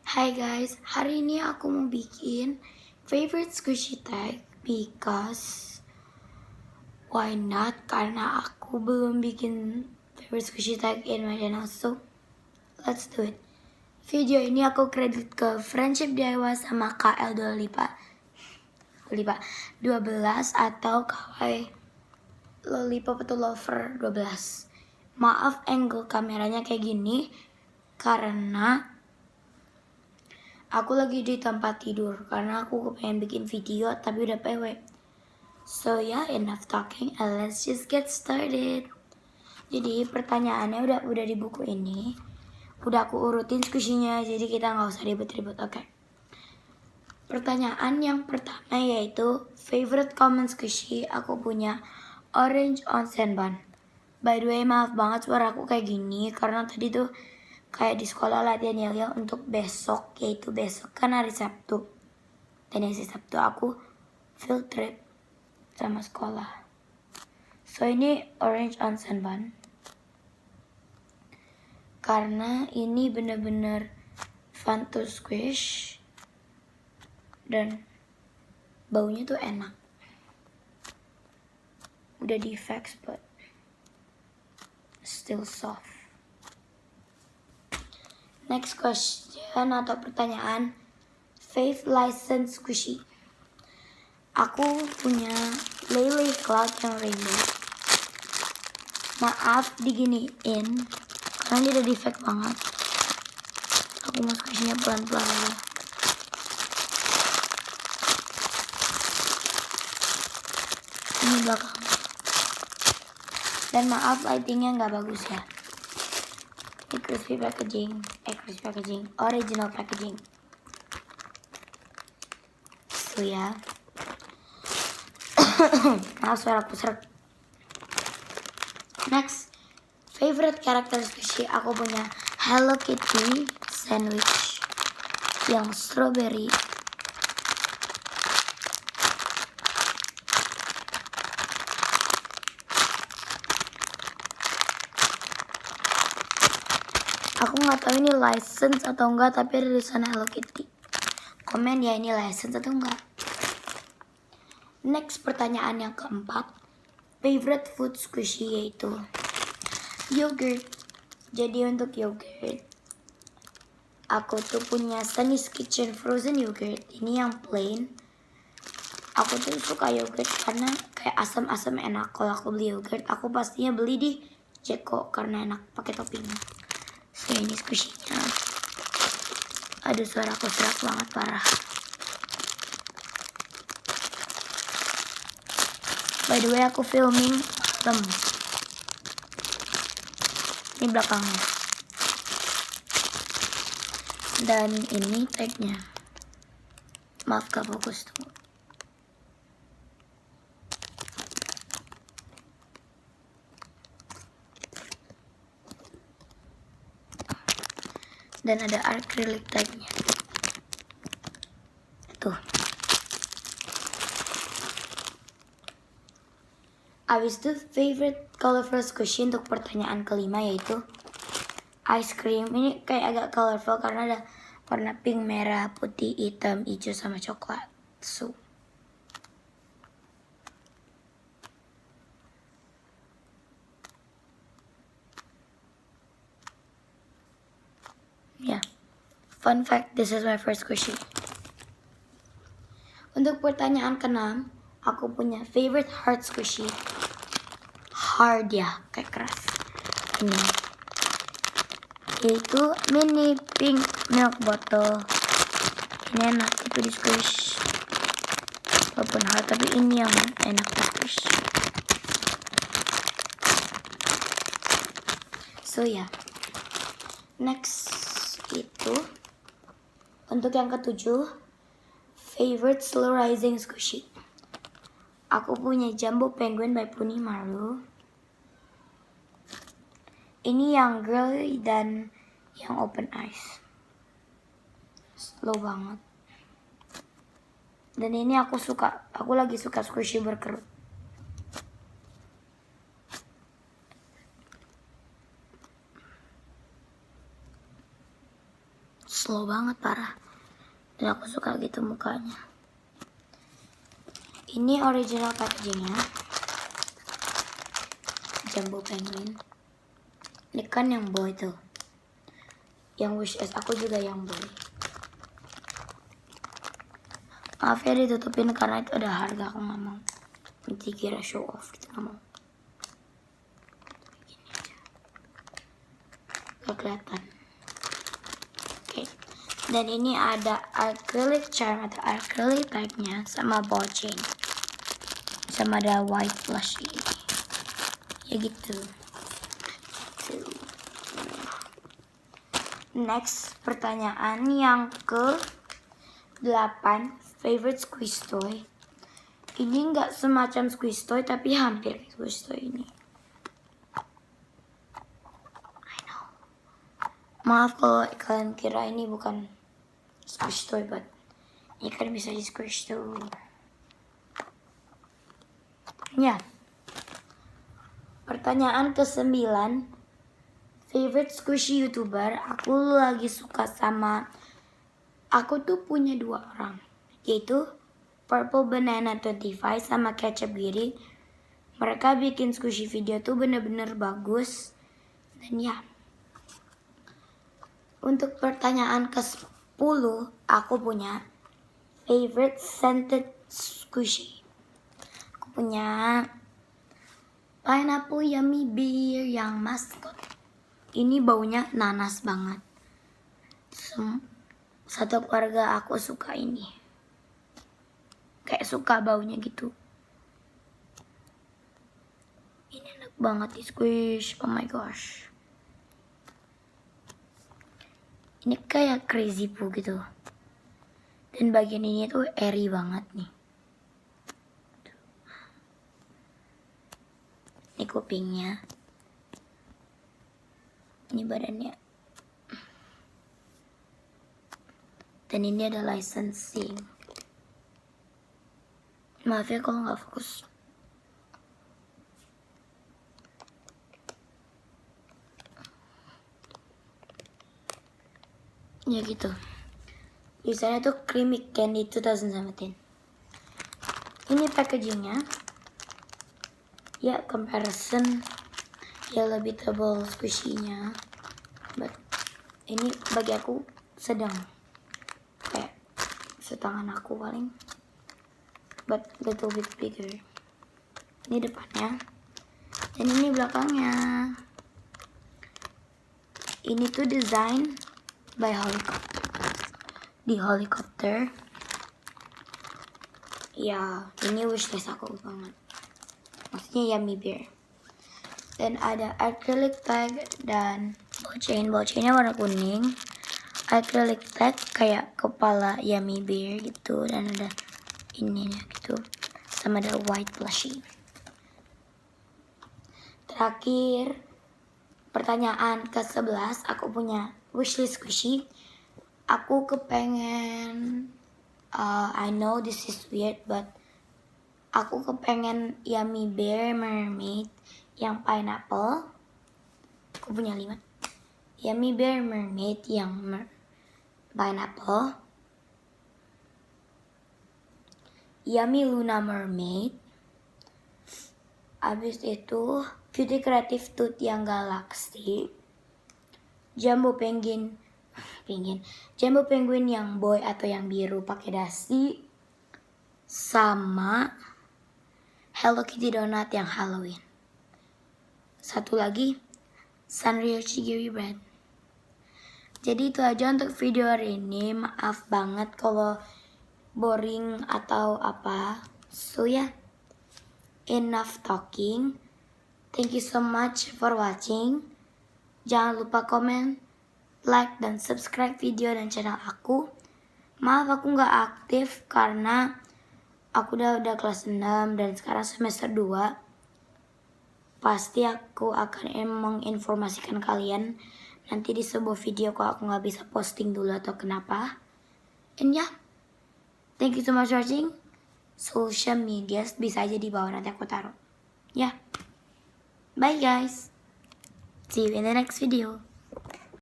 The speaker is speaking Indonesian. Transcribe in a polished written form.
Hai guys, hari ini aku mau bikin favorite squishy tag because why not? Karena aku belum bikin favorite squishy tag in my channel, so let's do it. Video ini aku kredit ke Friendship DIY sama KL Dua Lipa 12 atau Kawaii Lollipop atau Lover 12. Maaf angle kameranya kayak gini karena aku lagi di tempat tidur karena aku pengen bikin video tapi udah PW. So yeah, enough talking and let's just get started. Jadi pertanyaannya udah di buku ini. Udah aku urutin squishy-nya, jadi kita nggak usah ribet-ribet, oke? Pertanyaan yang pertama yaitu favorite common squishy. Aku punya orange onsen bun. By the way, maaf banget suara aku kayak gini karena tadi tuh kayak di sekolah latihan yel-yel untuk besok, yaitu besok kan hari Sabtu. Dan hari Sabtu aku field trip sama sekolah. So ini orange onsen bun. Karena ini bener-bener fun to squish. Dan baunya tuh enak. Udah di fax but still soft. Next question atau pertanyaan, Faith license squishy. Aku punya Lele Cloud yang rainbow. Maaf diginiin karena dia udah defect banget. Aku mau squishy-nya pelan-pelan dulu. Ini belakang. Dan maaf lightingnya nggak bagus ya. Ini crispy packaging, original packaging. So ya. Maaf suara aku serak. Next, favorite character squishy. Aku punya Hello Kitty sandwich yang strawberry. Aku nggak tahu ini license atau enggak, tapi ada tulisan Hello Kitty. Komen ya ini license atau enggak. Next, pertanyaan yang keempat, favorite food squishy yaitu yogurt. Jadi untuk yogurt, aku tuh punya Sunny's Kitchen frozen yogurt. Ini yang plain. Aku tuh suka yogurt karena kayak asam-asam enak. Kalau aku beli yogurt, aku pastinya beli di Jeko karena enak pakai topping. So ini squishy-nya. Aduh suara aku serak banget parah. By the way aku filming malam. Ini belakangnya. Dan ini tagnya. Maaf gak fokus tuh. Dan ada acrylic tagnya. Tuh. Abis itu favorite colorful squishy untuk pertanyaan kelima yaitu ice cream. Ini kayak agak colorful karena ada warna pink, merah, putih, hitam, hijau, sama coklat. So yeah. Fun fact, this is my first squishy. Untuk pertanyaan keenam, aku punya favorite hard squishy. Hard ya, kayak keras. Ini yaitu mini pink milk bottle. Ini enak itu di squish. Walaupun hard, tapi ini yang enak di squish. So ya, next itu untuk yang ketujuh, favorite slow rising squishy. Aku punya Jumbo Penguin by Punimaru. Ini yang girly dan yang open eyes. Slow banget. Dan ini aku suka. Aku lagi suka squishy berkerut. slow banget parah. Dan aku suka gitu mukanya. Ini original packagingnya. Jumbo Penguin. Ini kan yang boy tuh. Yang wishlist aku juga yang boy. Maaf ya ditutupin karena itu ada harga, aku gak mau. Nanti kira show off gitu, gak mau. Gini aja. Gak kelihatan. Oke. Dan ini ada acrylic charm atau acrylic tagnya sama ball chain. Sama ada white blush ini. Ya gitu. Next, pertanyaan yang ke-8. Favorite squeeze toy. Ini nggak semacam squeeze toy, tapi hampir squeeze toy ini. I know. Maaf kalau kalian kira ini bukan squeeze toy, but ini kan bisa di squeeze tuh. Ya. Pertanyaan ke-9. Favorite squishy YouTuber. Aku lagi suka sama... Aku tuh punya 2 orang. Yaitu Purple Banana 25 sama Ketchup Giri. Mereka bikin squishy video tuh bener-bener bagus. Dan ya. Untuk pertanyaan ke-10. Aku punya favorite scented squishy. Aku punya Pineapple Yummy Beer yang mascot. Ini baunya nanas banget. Satu keluarga aku suka ini. Kayak suka baunya gitu. Ini enak banget di squish. Oh my gosh. Ini kayak crazy poo gitu. Dan bagian ini tuh airy banget nih. Ini kupingnya. Ini badannya. Dan ini ada licensing. Maaf ya kalau nggak fokus. Ya gitu. Tulisannya tuh Creamy Candy 2017. Ini packagingnya. Ya comparison. Ya lebih tebal squishy-nya. But ini bagi aku sedang. Kayak setangan aku paling. But little bit bigger. Ini depannya. Dan ini belakangnya. Ini tuh design by Helicopter. Di Helicopter. Ya, ini wishlist aku banget. Maksudnya Yummy Beer. Dan ada acrylic tag dan ball chain. Ball chainnya warna kuning. Acrylic tag kayak kepala Yummy Beer gitu. Dan ada ininya gitu. Sama ada white blushy. Terakhir, pertanyaan ke-11. Aku punya wishlist squishy. Aku kepengen, I know this is weird, but aku kepengen Yummy Bear Mermaid yang pineapple. Aku punya 5. Yummy Bear Mermaid yang pineapple. Yummy Luna Mermaid. Abis itu Cutie Creative Tooth yang galaxy. Jumbo Penguin. Jumbo Penguin yang boy atau yang biru pakai dasi. Sama Hello Kitty Donut yang Halloween. Satu lagi, Sanrio Chigiri Bread. Jadi itu aja untuk video hari ini. Maaf banget kalau boring atau apa. So ya, enough talking. Thank you so much for watching. Jangan lupa komen, like, dan subscribe video dan channel aku. Maaf aku nggak aktif karena aku udah kelas 6 dan sekarang semester 2. Pasti aku akan menginformasikan kalian nanti di sebuah video kalau aku nggak bisa posting dulu atau kenapa. And ya, thank you so much for watching. Social media bisa aja di bawah, nanti aku taruh. Ya, bye guys. See you in the next video.